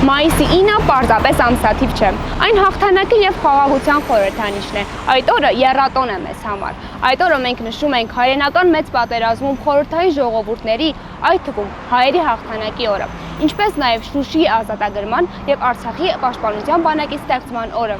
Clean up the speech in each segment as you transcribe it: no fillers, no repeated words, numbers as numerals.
Մայիսի 9-ը պարզապես ամսաթիվ չէ, այն հաղթանակի և խաղաղության խորհրդանիշն է, այդ օրը եռատոն է մեզ համար, այդ օրը մենք նշում ենք հայրենական մեծ պատերազմում խորհրդային ժողովուրդների, այդ թվում հայերի հաղթանակի օրը, ինչպես նաև Շուշիի ազատագրման և Արցախի պաշտպանության բանակի ստեղծման օրը։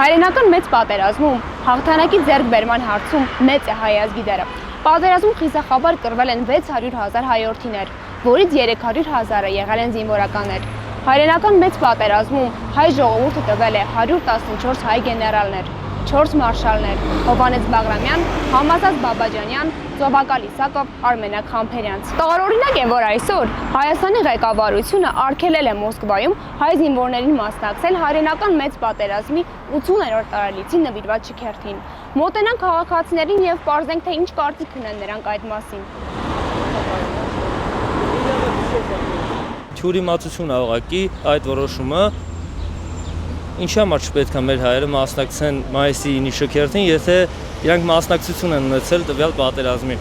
Հայրենական մեծ պատերազմում հաղթանակի ձեռքբերման հարցում մեծ է հայ ազգի դերը։ Պատերազմում խիզախաբար կռվել են 600,000 հայորդիներ, որից 300,000-ը եղել են զինվորականներ։ Հայրենական մեծ պատերազմում հայ ժողովուրդը տվել է 114 հայ գեներալներ, 4 մարշալներ՝ Հովհաննես Բաղրամյան, Համազած Բաբաջանյան, Ծովակալ Իսակով, Արմենակ Խամփերյանց։ Տարօրինակ է, որ այսօր Հայաստանի ղեկավարությունը արգելել է Մոսկվայում հայ զինվորներին մասնակցել հայրենական մեծ պատերազմի 80-րդ տարելիցին նվիրված շքերթին։ Մոտենանք քաղաքացիներին և պարզենք, թե ինչ կարծիք ունեն նրանք այդ մասին։ Թյուրիմացություն աղակի այդ որոշումը ինչի համար չպետք է մեր հայերը մասնակցեն մայիսի 9-ի շքերթին, եթե իրանք մասնակցություն են ունեցել տվյալ պատերազմին։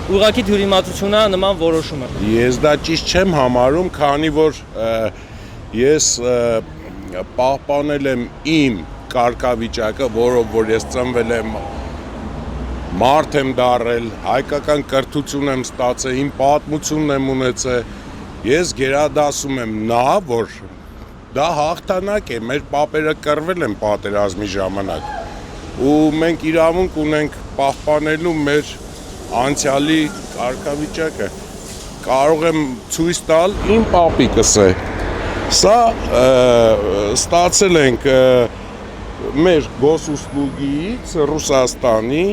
Ուղղակի թյուրիմացություն է նման որոշումը։ Ես դա ճիշտ չեմ համարում, քանի որ ես պահպանել եմ իմ կարգավիճակը, որով որ ես ծնվել եմ, մարդ եմ դառել, հայկական կրթություն եմ ստացել, իմ պատմությունն եմ ունեցել։ Ես գերադասում եմ նա, որ դա հաղթանակ է, մեր պապերը կռվել են պատերազմի ժամանակ ու մենք իրավունք ունենք պահպանելու մեր անցյալի կարգավիճակը։ Կարող եմ ցույց տալ իմ պապիկս է։ Սա ստացել ենք մեր գոսուստուգիից Ռուսաստանի,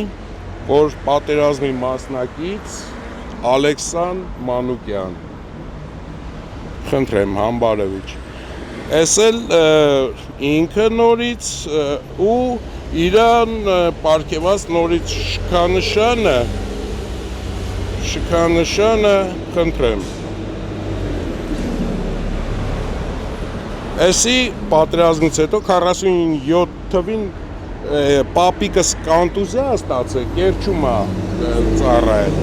որ պատերազմի մասնակից Ալեքսան Մանուկյան։ Խնդրեմ, Համբարովիչ։ Էս էլ ինքը նորից ու իրան պարգևած նորից շքանշանը, խնդրեմ։ Էսի պատերազմից հետո 47 թվին պապիկս կանտուզիա ստացել, Կերչում է ծառայել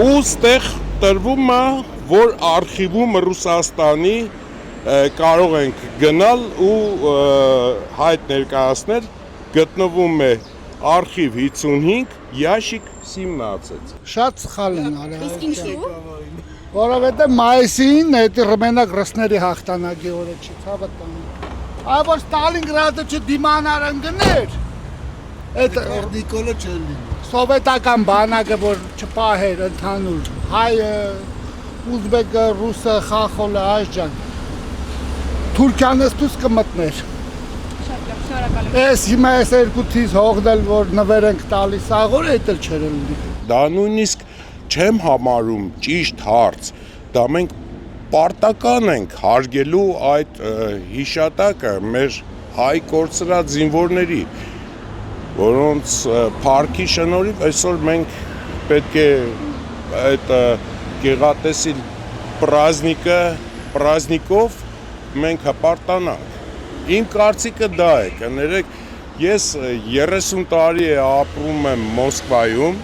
ու ստեղ տրվում է, որ արխիվում Ռուսաստանի կարող ենք գնալ ու հայտ ներկայացնել, գտնվում է արխիվ 55, ящик 17։ Շատ սխալ են արել։ Իսկ ինչու՞։ Որովհետև մայիսին դա մենակ ռուսների հաղթանակի օրը չի, ցավը տանը։ Այ որ Ստալինգրադը չդիմանար ընկներ, այդ Նիկոլը չէր լինի։ Սովետական բանակը որ չպահեր ընդհանուր հայը, ուզբեկը, ռուսը, խախոլը, այժան Թուրքիանս դուս կմտներ։ Շատ լավ, շնորհակալ եմ։ Էս հիմա էս երկու թիզ հողնել, որ նվեր ենք տալիս, աղոր էդ էլ չէր լինի։ Դա նույնիսկ չեմ համարում ճիշտ հարց, դա մենք պարտական ենք հարգելու այդ հիշատակը մեր հայ կորցրած զինվորների, որոնց փառքի շնորհիվ այսօր մենք պետք է այդ գեղատեսիլ պրազնիկով մենք հպարտանանք։ Իմ կարծիքը դա է, կներեք, ես 30 տարի է ապրում եմ Մոսկվայում,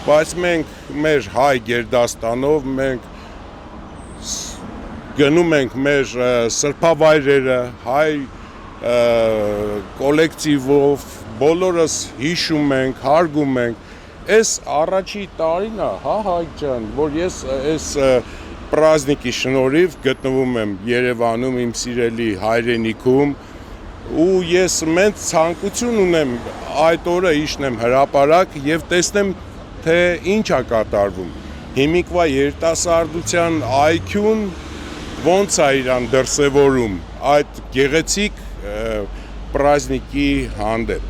բայց մենք մեր հայ գերդաստանով մենք գնում ենք մեր սրբավայրերը, հայ կոլեկտիվով, բոլորս հիշում ենք, հարգում ենք։ Այս առաջի տարին է, հա Հայկ ջան, որ ես այս պրազնիկի շնորհիվ գտնվում եմ Երևանում, իմ սիրելի հայրենիքում, ու ես մեծ ցանկություն ունեմ այդ օրը իջնեմ հրապարակ եւ տեսնեմ, թե ինչ է կատարվում։ Հիմիկվա երիտասարդության IQ-ն ոնց է իրան դրսևորում այդ գեղեցիկ պրազնիկի հանդեպ։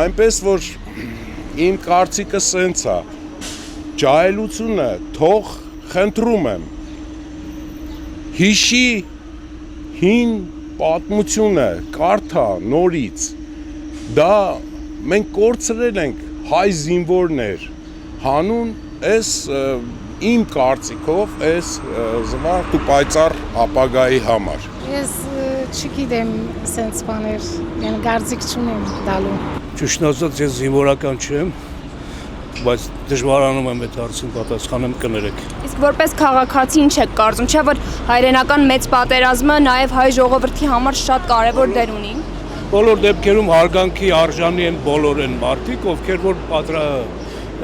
Այնպես որ իմ կարծիքը սենց է, ջահելությունը թող խնդրում եմ, հիշի հին պատմությունը, կարդա նորից, դա մենք կորցրել ենք հայ զինվորներ, հանուն այս իմ կարծիքով այս զվարթ ու պայծառ ապագայի համար։ Ես չգիտեմ սենց բաներ, կարծիք չունեմ տալու։ Ճշտացած ես զինվորական չեմ, բայց դժվարանում եմ այդ հարցին պատասխանեմ կներեք։ Իսկ որպես քաղաքացի ինչ եք կարծում, չէ՞ որ հայրենական մեծ պատերազմը նաև հայ ժողովրդի համար շատ կարևոր դեր ունի։ Բոլոր դեպքերում հարգանքի արժանի են բոլոր այն մարդիկ, ովքեր որ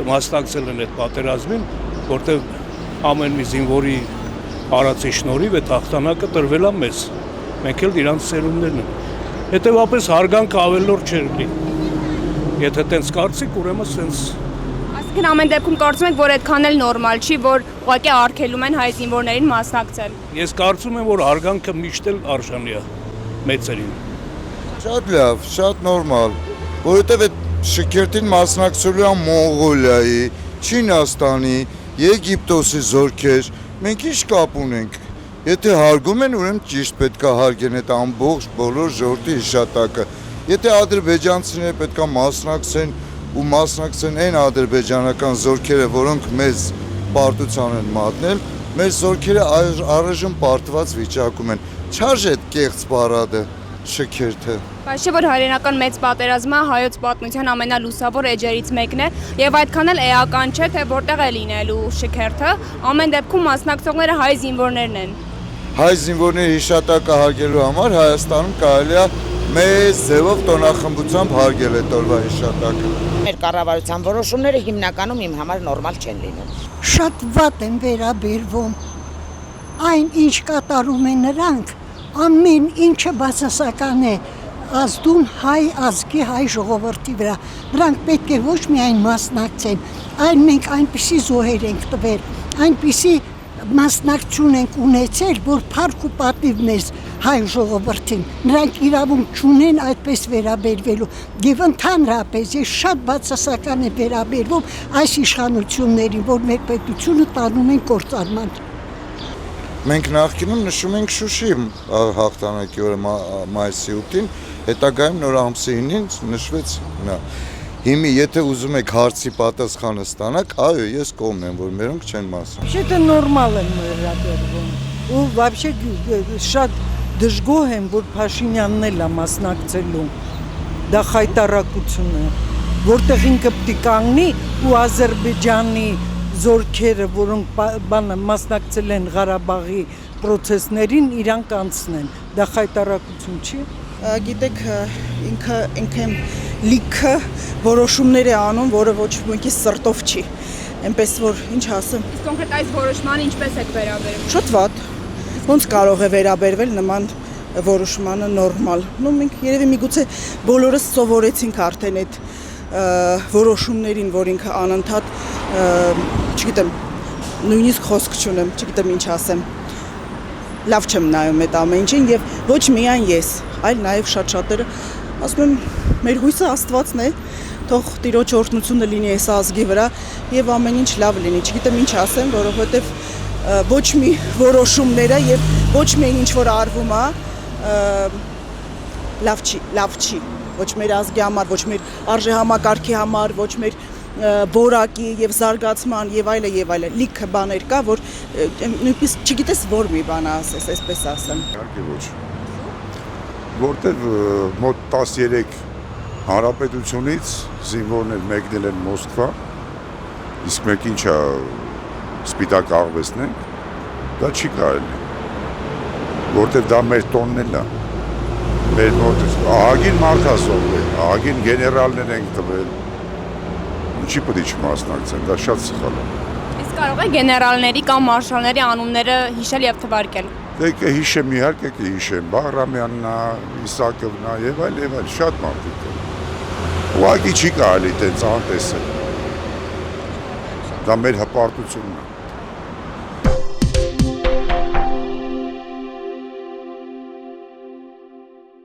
մասնակցել են այդ պատերազմին, որտեղ ամեն մի զինվորի արածի շնորհիվ այդ հաղթանակը տրվել է մեզ։ Մենք էլ իրանց սերունդներն են։ Հետևաբար հարգանքը ավելորդ չէր լինի։ Եթե տենց կարծիք, ուրեմն սենց։ Այսինքն ամեն դեպքում կարծում եք, որ այդքան էլ նորմալ չի, որ ուղղակի արգելում են հայ զինվորներին մասնակցել։ Ես կարծում եմ, որ հարգանքը միշտ էլ արժանի է մեծերին։ Շատ լավ, շատ նորմալ, որովհետև այդ շքերթին մասնակցելու են Մոնղոլիայի, Չինաստանի, Եգիպտոսի զորքեր, մենք ինչ կապ ունենք։ Եթե հարգում են, ուրեմն ճիշտ պետք է հարգեն այդ ամբողջ բոլոր ժողովրդի հիշատակը։ Եթե ադրբեջանցիները պետք է մասնակցեն ու մասնակցեն այն ադրբեջանական զորքերը, որոնք մեզ պարտության են մատնել, մեր զորքերը առայժմ պարտված վիճակում են։ Չարժե այդ կեղծ բառադը, շքերթը։ Բայց չէ՞ որ հայրենական մեծ պատերազմը հայոց պատմության ամենալուսավոր էջերից մեկն է եւ այդքան էլ էական չէ, թե որտեղ է լինելու շքերթը, ամեն դեպքում մասնակցողները հայ զինվորներն են։ Հայ զինվորների հիշատակը հարգելու համար Հայաստանում կարելի է մեծ ձևով տոնախմբությամբ հարգել այդ օրվա հիշատակը։ Մեր կառավարության որոշումները հիմնականում իմ համար նորմալ չեն լինում։ Շատ վատ են վերաբերվում։ Այն ինչ կատարում են նրանք, ամեն ինչը բացասական է ազդուն հայ ազգի հայ ժողովրդի վրա։ Նրանք պետք է ոչ միայն մասնակցեն, այլ մենք այնպիսի զոհեր ենք տվել, այնպիսի մասնակցություն ենք ունեցել, որ փառք ու պատիվ մեզ հայ ժողովրդին։ Նրանք իրավունք չունեն այդպես վերաբերվելու եւ ընդհանրապես ես շատ բացասական է վերաբերվում այս իշխանություններին, որ մեր պետությունը տանում են կործանման։ Մենք նախկինում նշում ենք Շուշի հաղթանակի օրը մայիսի 8-ին, հետագայում նոր ամսի 9-ին նշվեց նա։ Հիմի եթե ուզում եք հարցի պատասխանը ստանաք, այո, ես կողմն եմ, որ մերոնք չեն մասնակցում։ Вообще-то նորմալ են վերաբերվում։ Ու вообще շատ դժգոհ եմ, որ Փաշինյանն էլ է մասնակցելու։ Դա խայտարակություն է, որտեղ ինքը պետք է կանգնի ու Ադրբեջանի զորքերը, որոնք մասնակցել են Ղարաբաղի process-ներին, իրանք անցնեն։ Դա խայտարակություն չի։ Գիտեք, ինքը լիքը որոշումներ է անում, որը ոչ մեկի սրտով չի։ Այնպես որ ինչ ասեմ։ Իսկ կոնկրետ այս որոշմանը ինչպես եք վերաբերվում։ Շատ վատ։ Ոնց կարող է վերաբերվել նման որոշմանը նորմալ։ Ну մենք երևի միգուցե բոլորս սովորեցինք արդեն այդ որոշումներին, որ ինքը անընդհատ չգիտեմ, նույնիսկ խոսք չունեմ, չգիտեմ ինչ ասեմ։ Լավ չեմ նայում այդ ամեն ինչին եւ ոչ միայն ես, այլ նաեւ շատ շատերը ասում եմ մեր հույսը Աստվածն է, թող Տիրոջ օրհնությունը լինի այս ազգի վրա եւ ամեն ինչ լավ լինի, չգիտեմ ինչ ասեմ, որովհետեւ ոչ մի որոշումները եւ ոչ միայն ինչ որ արվում է լավ չի, ոչ մեր ազգի համար, ոչ մեր արժեհամակարգի համար, ոչ մեր բորակի եւ զարգացման եւ այլը լիքը բաներ կա, որ նույնիսկ չգիտես որ մի բան ասես, այսպես ասեմ։ Իհարկե ոչ։ Որտեվ մոտ 13 հանրապետությունից զինվորներ մեկնել են Մոսկվա, իսկ մենք ինչա սպիտակ աղվեսնենք, դա չի կարելի։ Որտեվ դա մեր տոնն է։ Մեր մոտ ահագին մարդասով է, ահագին գեներալներ ենք տվել։ Ինչի պետք է չմասնակցեն, դա շատ սխալ է։ Իսկ կարող է գեներալների կամ մարշալների անունները հիշել եւ թվարկել։ Դե կհիշեմ, իհարկե կհիշեմ, Բաղրամյանն, Իսակովն եւ այլ, շատ մարդիկ կան։ Ուղղակի չի կարելի տենց անտեսել։ Դա մեր հպարտությունն է։